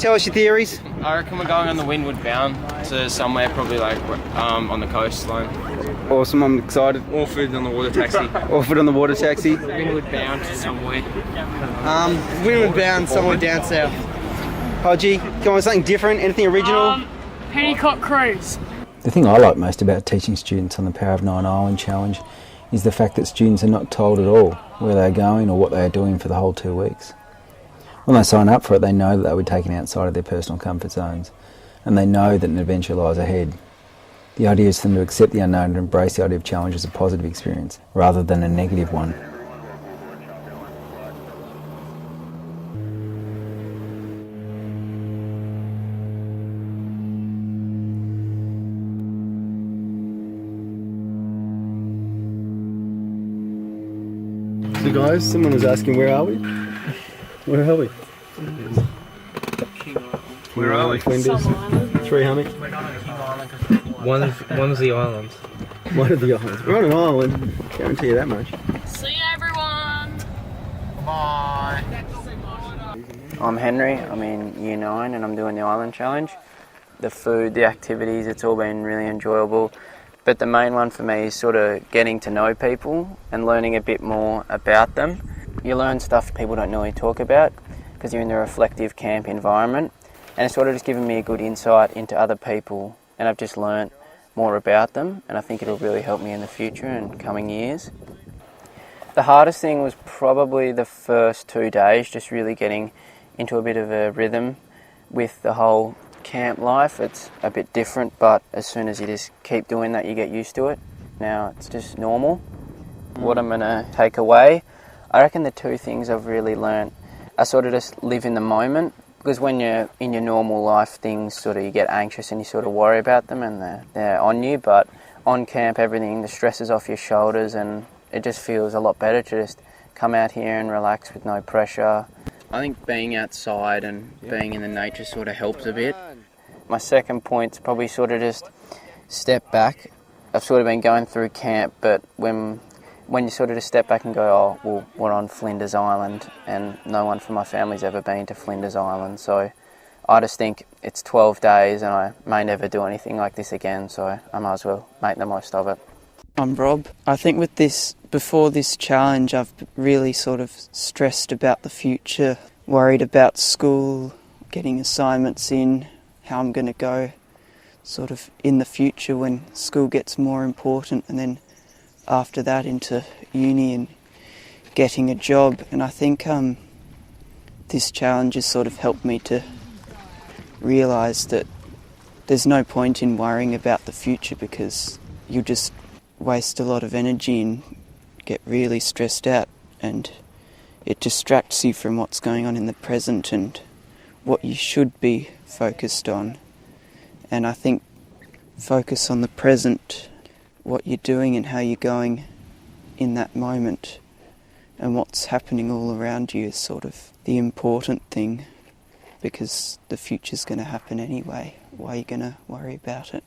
tell us your theories? I reckon we're going on the Windward Bound to somewhere probably like on the coastline. Awesome, I'm excited. Orford on the water taxi. Orford on the water taxi. Windward Bound to somewhere. Windward Bound somewhere down south. Hodgie, come on, something different, anything original? Pennycock Cruise. The thing I like most about teaching students on the Power of Nine Island Challenge is the fact that students are not told at all where they're going or what they are doing for the whole 2 weeks. When they sign up for it, they know that they were taken outside of their personal comfort zones, and they know that an adventure lies ahead. The idea is for them to accept the unknown and embrace the idea of challenge as a positive experience, rather than a negative one. So guys, someone was asking, where are we? Where are we? Where are we? Flinders. Three humming. One's the island. One of the islands. We're on an island, guarantee you that much. See you, everyone. Bye. I'm Henry, I'm in Year 9 and I'm doing the Island Challenge. The food, the activities, it's all been really enjoyable. But the main one for me is sort of getting to know people and learning a bit more about them. You learn stuff people don't normally talk about because you're in the reflective camp environment, and it's sort of just given me a good insight into other people, and I've just learnt more about them, and I think it'll really help me in the future and coming years. The hardest thing was probably the first 2 days, just really getting into a bit of a rhythm with the whole camp life. It's a bit different, but as soon as you just keep doing that, you get used to it. Now it's just normal. What I'm going to take away, I reckon the two things I've really learnt are sort of just live in the moment, because when you're in your normal life, things sort of, you get anxious and you sort of worry about them and they're on you, but on camp everything, the stress is off your shoulders and it just feels a lot better to just come out here and relax with no pressure. I think being outside and being in the nature sort of helps a bit. My second point's probably sort of just step back. I've sort of been going through camp, but when you sort of just step back and go, oh, well, we're on Flinders Island, and no one from my family's ever been to Flinders Island, so I just think it's 12 days and I may never do anything like this again, so I might as well make the most of it. I'm Rob. I think with this, before this challenge, I've really sort of stressed about the future, worried about school, getting assignments in, how I'm going to go sort of in the future when school gets more important, and then after that into uni and getting a job. And I think this challenge has sort of helped me to realise that there's no point in worrying about the future, because you'll just waste a lot of energy and get really stressed out, and it distracts you from what's going on in the present and what you should be focused on. And I think focus on the present, what you're doing and how you're going in that moment, and what's happening all around you is sort of the important thing, because the future's going to happen anyway. Why are you going to worry about it?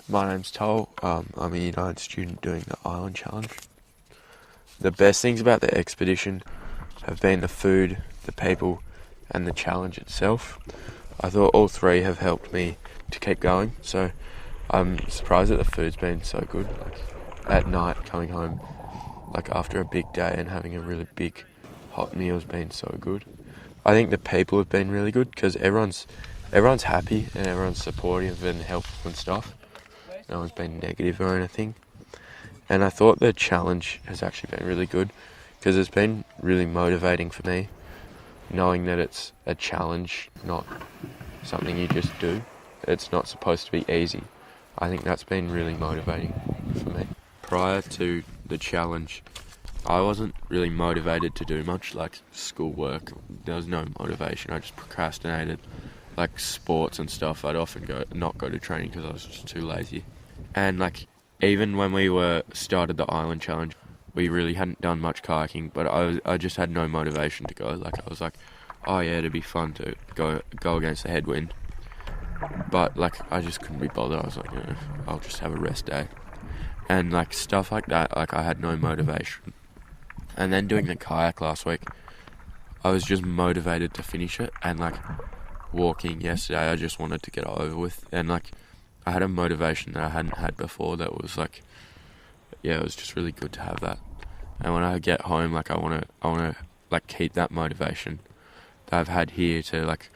My name's Toll. I'm a United student doing the Island Challenge. The best things about the expedition have been the food, the people, and the challenge itself. I thought all three have helped me to keep going, so I'm surprised that the food's been so good. Like, at night, coming home, like after a big day and having a really big hot meal's been so good. I think the people have been really good, because everyone's happy and everyone's supportive and helpful and stuff. No one's been negative or anything. And I thought the challenge has actually been really good, because it's been really motivating for me, knowing that it's a challenge, not something you just do. It's not supposed to be easy. I think that's been really motivating for me. Prior to the challenge, I wasn't really motivated to do much, like schoolwork. There was no motivation. I just procrastinated. Like sports and stuff, I'd often not go to training because I was just too lazy. And like, even when we started the Island Challenge, we really hadn't done much kayaking, but I just had no motivation to go. Like, I was like, oh yeah, it'd be fun to go against the headwind. But like, I just couldn't be bothered. I was like, I'll just have a rest day. And like, stuff like that, like, I had no motivation. And then doing the kayak last week, I was just motivated to finish it, and like, walking yesterday, I just wanted to get it over with, and like I had a motivation that I hadn't had before. That was like, yeah, it was just really good to have that. And when I get home, like I want to like keep that motivation that I've had here to like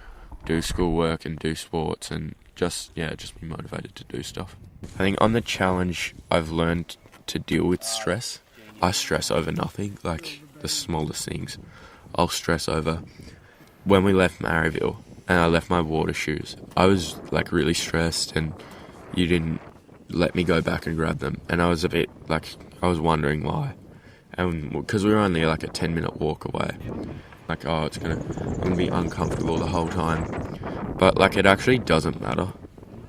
do schoolwork and do sports and just be motivated to do stuff. I think on the challenge, I've learned to deal with stress. I stress over nothing, like the smallest things. I'll stress over when we left Maryville and I left my water shoes. I was like really stressed, and you didn't let me go back and grab them, and I was a bit like, I was wondering why. And because we were only like a 10-minute walk away, like, oh, I'm gonna be uncomfortable the whole time. But like, it actually doesn't matter.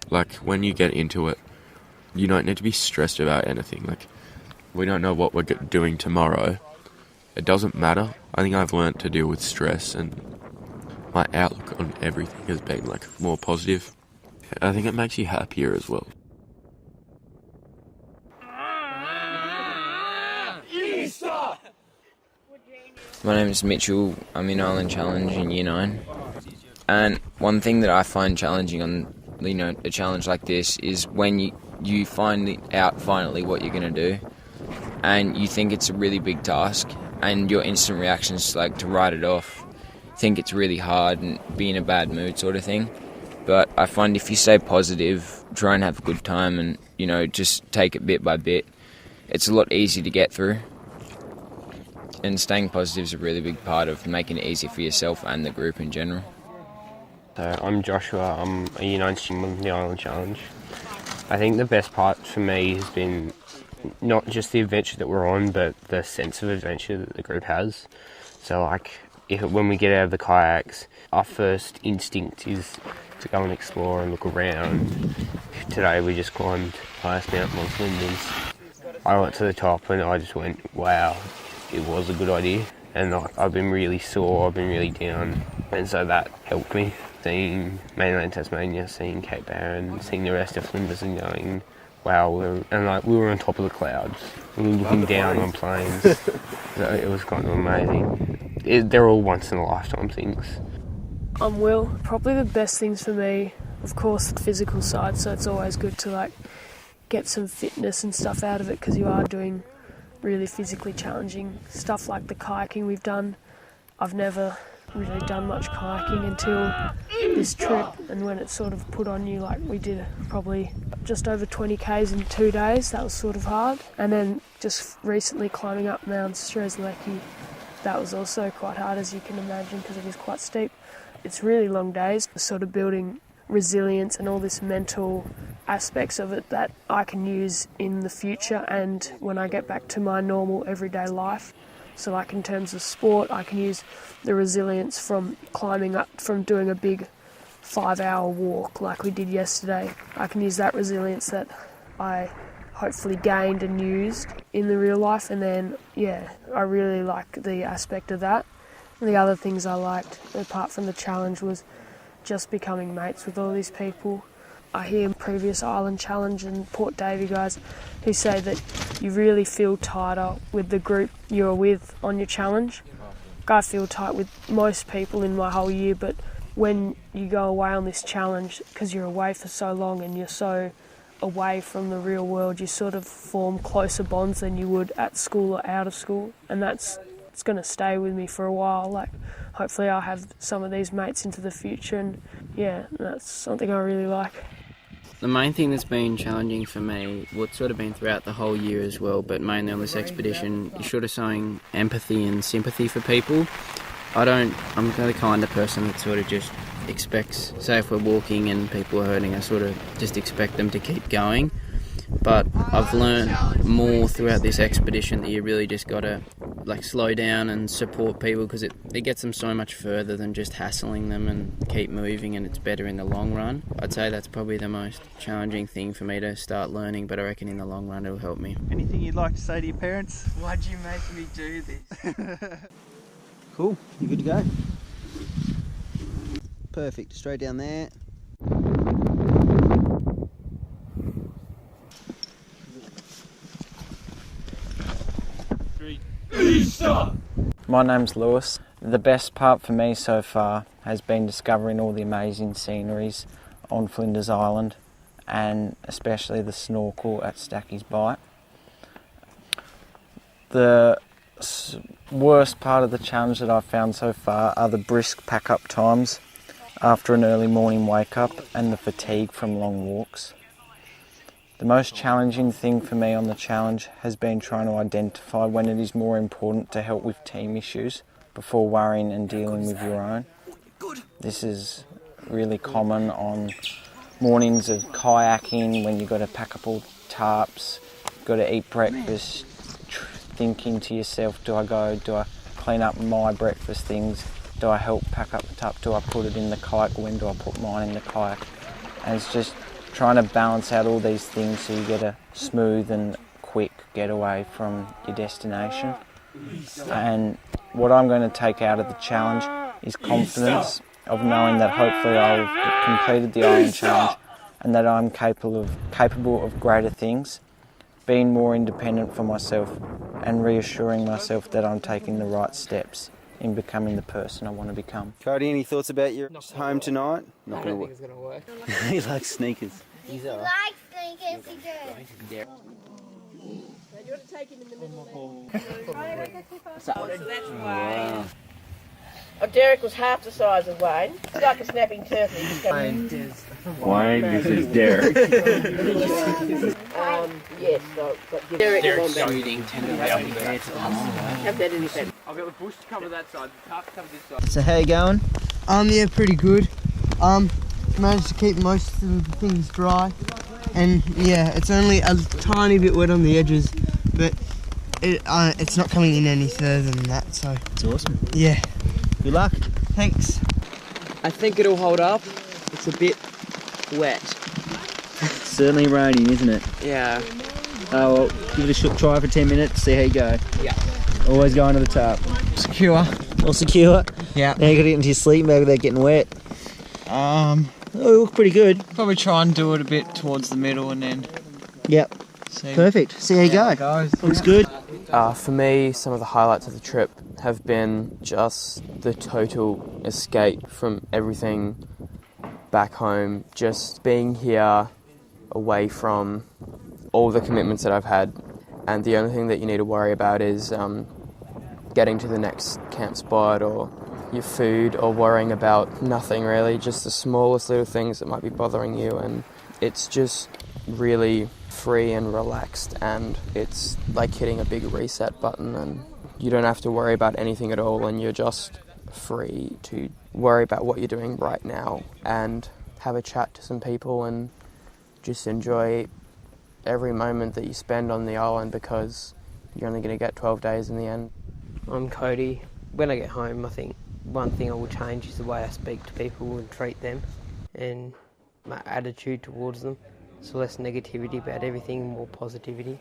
Like, when you get into it, you don't need to be stressed about anything. Like, we don't know what we're doing tomorrow. It doesn't matter. I think I've learnt to deal with stress, and my outlook on everything has been like more positive. I think it makes you happier as well. My name is Mitchell. I'm in Island Challenge in Year 9. And one thing that I find challenging on, a challenge like this is when you find out finally what you're going to do, and you think it's a really big task, and your instant reaction is like to write it off, think it's really hard and be in a bad mood sort of thing. But I find if you stay positive, try and have a good time, and, just take it bit by bit, it's a lot easier to get through. And staying positive is a really big part of making it easy for yourself and the group in general. So I'm Joshua. I'm a Year 9 student on the Island Challenge. I think the best part for me has been not just the adventure that we're on, but the sense of adventure that the group has. So like, when we get out of the kayaks, our first instinct is to go and explore and look around. Today we just climbed the highest mountain on Flinders. I went to the top and I just went, wow, it was a good idea. And I've been really sore, I've been really down, and so that helped me. Seeing mainland Tasmania, seeing Cape Barren, seeing the rest of Flinders and going, wow, we were on top of the clouds. We were looking down on planes. So it was kind of amazing. They're all once in a lifetime things. I'm Will. Probably the best things for me, of course, the physical side, so it's always good to get some fitness and stuff out of it, because you are doing really physically challenging stuff like the kayaking we've done. I've never really done much kayaking until this trip, and when it's sort of put on you, like we did probably just over 20 k's in 2 days, that was sort of hard. And then just recently climbing up Mount Strzelecki, that was also quite hard, as you can imagine, because it is quite steep. It's really long days, sort of building resilience and all this mental aspects of it that I can use in the future and when I get back to my normal everyday life. So like in terms of sport, I can use the resilience from climbing up, from doing a big 5-hour walk like we did yesterday. I can use that resilience that I hopefully gained and used in the real life, and then I really like the aspect of that. And the other things I liked apart from the challenge was just becoming mates with all these people. I hear previous Island Challenge and Port Davey guys who say that you really feel tighter with the group you're with on your challenge. I feel tight with most people in my whole year, but when you go away on this challenge, because you're away for so long and you're so away from the real world, you sort of form closer bonds than you would at school or out of school, and it's going to stay with me for a while. Like, hopefully I'll have some of these mates into the future, and that's something I really like. The main thing that's been challenging for me, it's sort of been throughout the whole year as well, but mainly on this expedition, is sort of showing empathy and sympathy for people. I'm the kind of person that sort of just expects, say if we're walking and people are hurting, I sort of just expect them to keep going. But I've learned more throughout this expedition that you really just got to slow down and support people, because it gets them so much further than just hassling them, and keep moving, and it's better in the long run. I'd say that's probably the most challenging thing for me to start learning, but I reckon in the long run it'll help me. Anything you'd like to say to your parents? Why'd you make me do this? Cool, you good to go? Perfect, straight down there. My name's Lewis. The best part for me so far has been discovering all the amazing sceneries on Flinders Island, and especially the snorkel at Stacky's Bight. The worst part of the challenge that I've found so far are the brisk pack-up times after an early morning wake-up and the fatigue from long walks. The most challenging thing for me on the challenge has been trying to identify when it is more important to help with team issues before worrying and dealing with your own. This is really common on mornings of kayaking when you've got to pack up all tarps, got to eat breakfast, thinking to yourself, do I clean up my breakfast things, do I help pack up the tarp, do I put it in the kayak, when do I put mine in the kayak? And it's just trying to balance out all these things so you get a smooth and quick getaway from your destination. And what I'm going to take out of the challenge is confidence of knowing that hopefully I've completed the Island Challenge and that I'm capable of greater things, being more independent for myself and reassuring myself that I'm taking the right steps in becoming the person I want to become. Cody, any thoughts about your home tonight? Not going to work. It's going to work. He likes sneakers. He likes sneakers, he does. You want to take him in the middle there? So that's Wayne. Oh, Derek was half the size of Wayne. It's like a snapping turtle. Wayne, this is Derek. Yes, but Derek's shooting 10 have that in his head. I've got the bush to cover that side, the tarp to cover this side. So how you going? Yeah, pretty good. Managed to keep most of the things dry, and yeah, it's only a tiny bit wet on the edges, but it's not coming in any further than that, so it's awesome. Yeah. Good luck. Thanks. I think it'll hold up. It's a bit wet. It's certainly raining, isn't it? Yeah. Oh, well, give it a try for 10 minutes, see how you go. Yeah. Always going to the top. Secure. All secure? Yeah. Now you got to get into your sleeping bag without getting wet. Oh, you look pretty good. Probably try and do it a bit towards the middle and then... Yep. See. Perfect. See how you go. Goes. Looks good. For me, some of the highlights of the trip have been just the total escape from everything back home, just being here away from all the commitments that I've had, and the only thing that you need to worry about is getting to the next camp spot or your food, or worrying about nothing really, just the smallest little things that might be bothering you, and it's just really free and relaxed, and it's like hitting a big reset button, and you don't have to worry about anything at all, and you're just free to worry about what you're doing right now and have a chat to some people and just enjoy every moment that you spend on the island, because you're only going to get 12 days in the end. I'm Cody. When I get home, I think one thing I will change is the way I speak to people and treat them, and my attitude towards them. So less negativity about everything, more positivity.